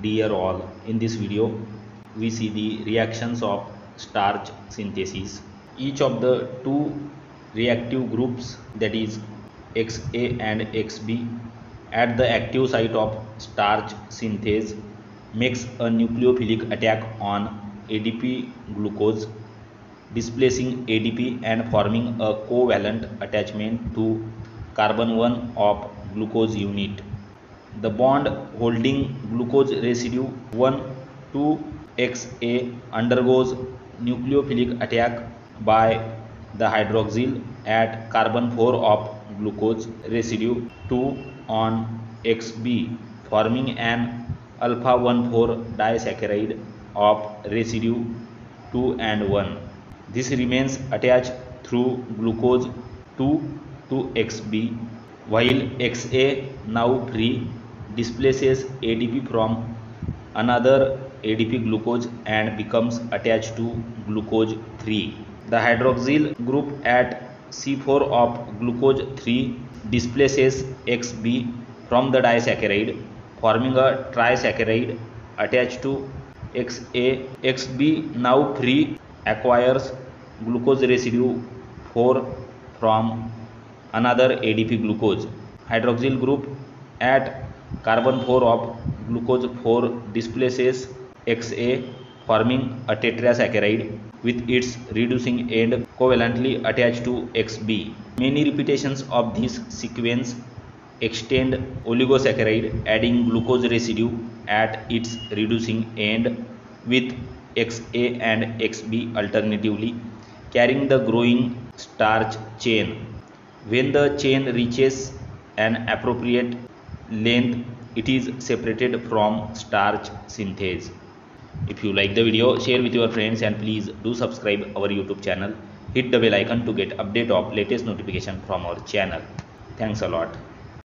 dear all, in this video we see the reactions of starch synthesis. Each of the two reactive groups, that is XA and XB, at the active site of starch synthase makes a nucleophilic attack on ADP glucose, displacing ADP and forming a covalent attachment to carbon 1 of glucose unit. The bond holding glucose residue 1 to XA undergoes nucleophilic attack by the hydroxyl at carbon 4 of glucose residue 2 on XB, forming an alpha 1,4 disaccharide of residue 2 and 1. This remains attached through glucose 2 to XB, while XA, now free, displaces ADP from another ADP glucose and becomes attached to glucose 3. The hydroxyl group at C4 of glucose 3 displaces XB from the disaccharide, forming a trisaccharide attached to XA. XB, now free, acquires glucose residue 4 from another ADP glucose. Hydroxyl group at carbon 4 of glucose 4 displaces XA, forming a tetrasaccharide with its reducing end covalently attached to XB. Many repetitions of this sequence extend oligosaccharide, adding glucose residue at its reducing end with XA and XB alternatively, carrying the growing starch chain. When the chain reaches an appropriate length, it is separated from starch synthase. If you like the video, share with your friends and please do subscribe our YouTube channel. Hit the bell icon to get update of latest notification from our channel. Thanks a lot.